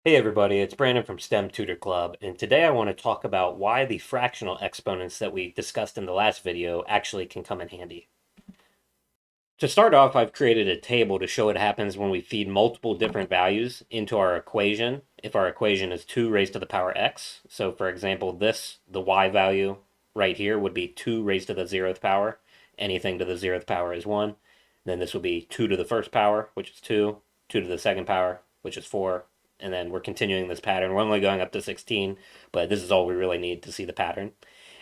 Hey everybody, it's Brandon from STEM Tutor Club, and today I want to talk about why the fractional exponents that we discussed in the last video actually can come in handy. To start off, I've created a table to show what happens when we feed multiple different values into our equation. If our equation is 2 raised to the power x, so for example, the y value right here would be 2 raised to the 0th power. Anything to the 0th power is 1. Then this would be 2 to the first power, which is 2, 2 to the second power, which is 4, and then we're continuing this pattern. We're only going up to 16, but this is all we really need to see the pattern.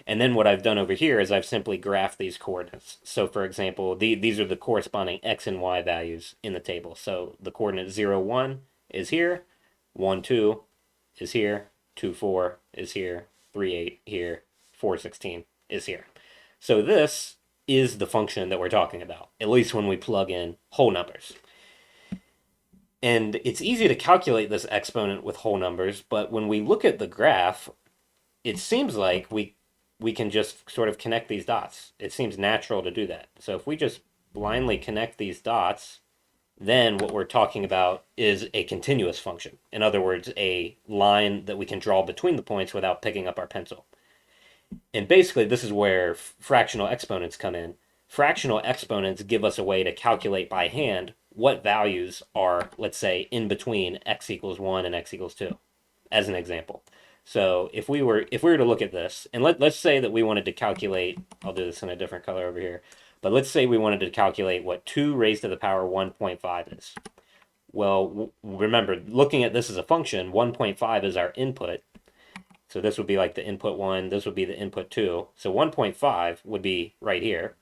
And then what I've done over here is I've simply graphed these coordinates. So for example, these are the corresponding x and y values in the table. So the coordinate 0, 1 is here, 1, 2 is here, 2, 4 is here, 3, 8 here, 4, 16 is here. So this is the function that we're talking about, at least when we plug in whole numbers. And it's easy to calculate this exponent with whole numbers, but when we look at the graph, it seems like we can just sort of connect these dots. It seems natural to do that. So if we just blindly connect these dots, then what we're talking about is a continuous function. In other words, a line that we can draw between the points without picking up our pencil. And basically, this is where fractional exponents come in. Fractional exponents give us a way to calculate by hand what values are, let's say, in between x equals 1 and x equals 2, as an example. So if we were to look at this, and let's say that we wanted to calculate, I'll do this in a different color over here, but let's say we wanted to calculate what 2 raised to the power 1.5 is. Well, remember, looking at this as a function, 1.5 is our input, so this would be like the input 1, this would be the input 2. So 1.5 would be right here.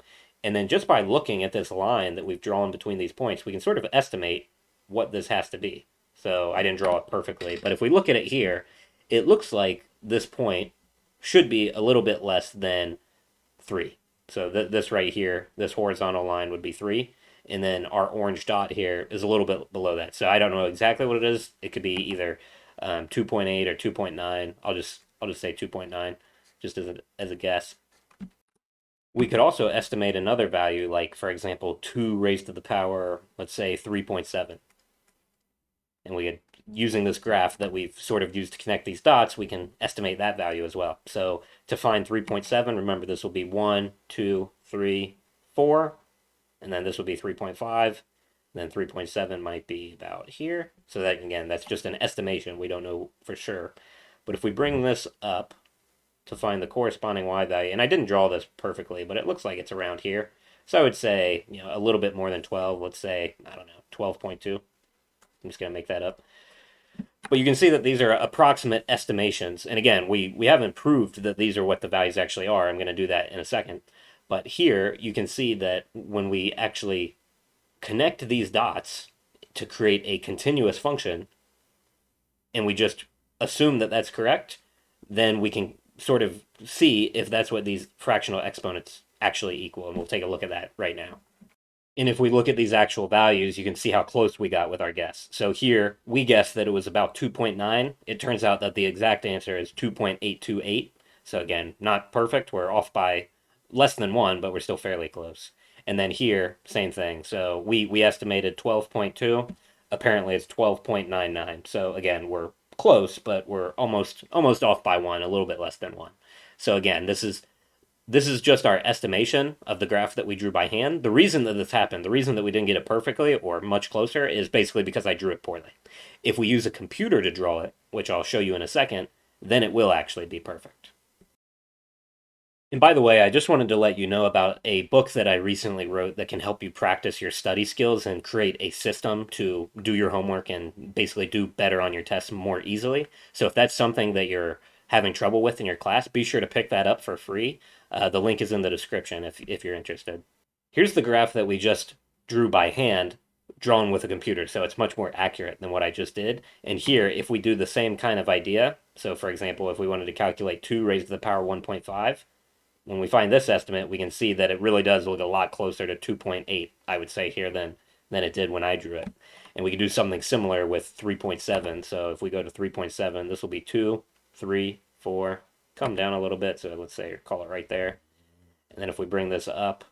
And then just by looking at this line that we've drawn between these points, we can sort of estimate what this has to be. So I didn't draw it perfectly, but if we look at it here, it looks like this point should be a little bit less than 3. So this right here, this horizontal line would be 3. And then our orange dot here is a little bit below that. So I don't know exactly what it is. It could be either 2.8 or 2.9. I'll just say 2.9, just as a guess. We could also estimate another value, like for example, 2 raised to the power, let's say 3.7. And we could, using this graph that we've sort of used to connect these dots, we can estimate that value as well. So to find 3.7, remember this will be 1, 2, 3, 4, and then this will be 3.5. Then 3.7 might be about here. So that, again, that's just an estimation. We don't know for sure. But if we bring this up to find the corresponding y value, and I didn't draw this perfectly, but it looks like it's around here. So I would say, a little bit more than 12. Let's say, I don't know, 12.2. I'm just going to make that up. But you can see that these are approximate estimations. And again, we haven't proved that these are what the values actually are. I'm going to do that in a second. But here you can see that when we actually connect these dots to create a continuous function, and we just assume that that's correct, then we can sort of see if that's what these fractional exponents actually equal. And we'll take a look at that right now. And if we look at these actual values, you can see how close we got with our guess. So here, we guessed that it was about 2.9. It turns out that the exact answer is 2.828. So again, not perfect. We're off by less than 1, but we're still fairly close. And then here, same thing. So we estimated 12.2. Apparently it's 12.99. So again, we're close, but we're almost off by 1, a little bit less than 1. So again, this is just our estimation of the graph that we drew by hand. The reason that this happened, the reason that we didn't get it perfectly or much closer, is basically because I drew it poorly. If we use a computer to draw it, which I'll show you in a second, then it will actually be perfect. And by the way, I just wanted to let you know about a book that I recently wrote that can help you practice your study skills and create a system to do your homework and basically do better on your tests more easily. So if that's something that you're having trouble with in your class, be sure to pick that up for free. The link is in the description if you're interested. Here's the graph that we just drew by hand, drawn with a computer, so it's much more accurate than what I just did. And here, if we do the same kind of idea, so for example, if we wanted to calculate 2 raised to the power 1.5, when we find this estimate, we can see that it really does look a lot closer to 2.8, I would say here, than it did when I drew it. And we can do something similar with 3.7. So if we go to 3.7, this will be 2, 3, 4, come down a little bit. So let's say, call it right there. And then if we bring this up,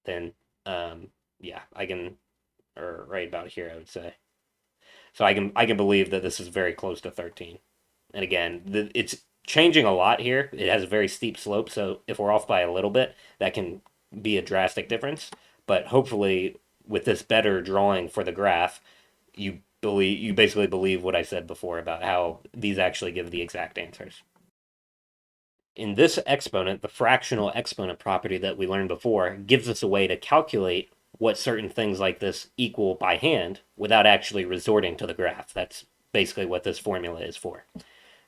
then, yeah, I can, or right about here, I would say. So I can believe that this is very close to 13. And again, it's changing a lot here. It has a very steep slope, so if we're off by a little bit, that can be a drastic difference. But hopefully, with this better drawing for the graph, you basically believe what I said before about how these actually give the exact answers. In this exponent, the fractional exponent property that we learned before gives us a way to calculate what certain things like this equal by hand without actually resorting to the graph. That's basically what this formula is for.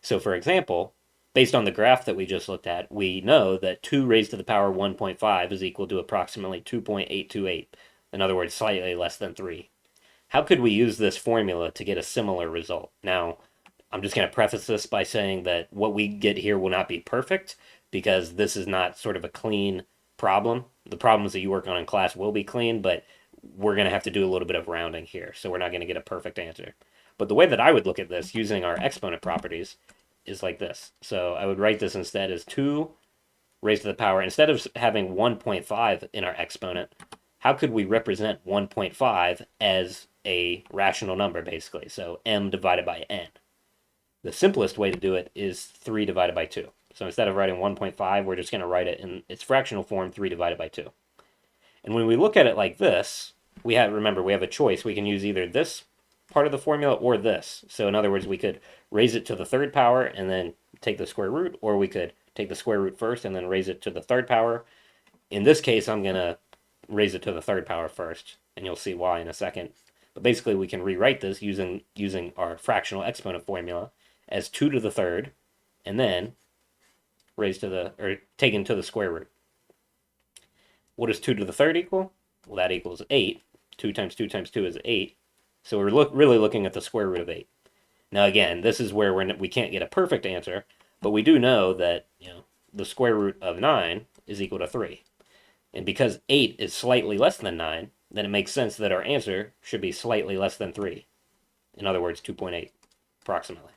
So for example, based on the graph that we just looked at, we know that 2 raised to the power 1.5 is equal to approximately 2.828. In other words, slightly less than 3. How could we use this formula to get a similar result? Now, I'm just going to preface this by saying that what we get here will not be perfect because this is not sort of a clean problem. The problems that you work on in class will be clean, but we're going to have to do a little bit of rounding here, so we're not going to get a perfect answer. But the way that I would look at this using our exponent properties is like this. So I would write this instead as 2 raised to the power. Instead of having 1.5 in our exponent, how could we represent 1.5 as a rational number, basically? So m divided by n. The simplest way to do it is 3 divided by 2. So instead of writing 1.5, we're just going to write it in its fractional form, 3 divided by 2. And when we look at it like this, remember, we have a choice. We can use either this part of the formula or this. So in other words, we could raise it to the third power and then take the square root, or we could take the square root first and then raise it to the third power. In this case, I'm going to raise it to the third power first, and you'll see why in a second. But basically, we can rewrite this using our fractional exponent formula as 2 to the third, and then taken to the square root. What does 2 to the third equal? Well, that equals 8. 2 times 2 times 2 is 8. So we're really looking at the square root of 8. Now again, this is where we can't get a perfect answer, but we do know that the square root of 9 is equal to 3. And because 8 is slightly less than 9, then it makes sense that our answer should be slightly less than 3. In other words, 2.8, approximately.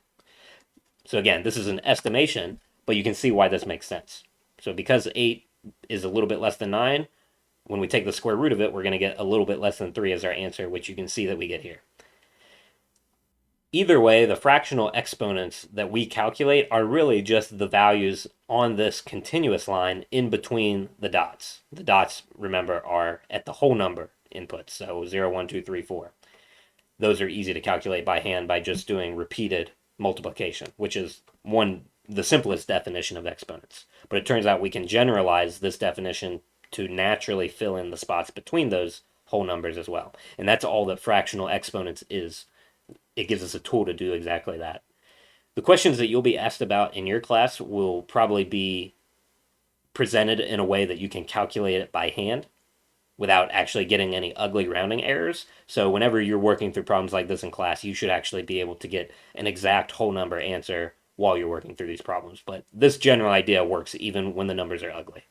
So again, this is an estimation, but you can see why this makes sense. So because 8 is a little bit less than 9, when we take the square root of it, we're going to get a little bit less than 3 as our answer, which you can see that we get here. Either way, the fractional exponents that we calculate are really just the values on this continuous line in between the dots. The dots, remember, are at the whole number inputs, so 0, 1, 2, 3, 4. Those are easy to calculate by hand by just doing repeated multiplication, which is the simplest definition of exponents. But it turns out we can generalize this definition to naturally fill in the spots between those whole numbers as well. And that's all that fractional exponents is. It gives us a tool to do exactly that. The questions that you'll be asked about in your class will probably be presented in a way that you can calculate it by hand without actually getting any ugly rounding errors. So whenever you're working through problems like this in class, you should actually be able to get an exact whole number answer while you're working through these problems. But this general idea works even when the numbers are ugly.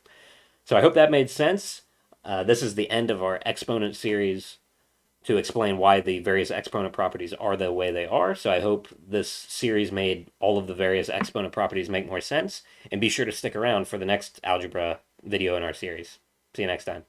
So I hope that made sense. This is the end of our exponent series to explain why the various exponent properties are the way they are. So I hope this series made all of the various exponent properties make more sense. And be sure to stick around for the next algebra video in our series. See you next time.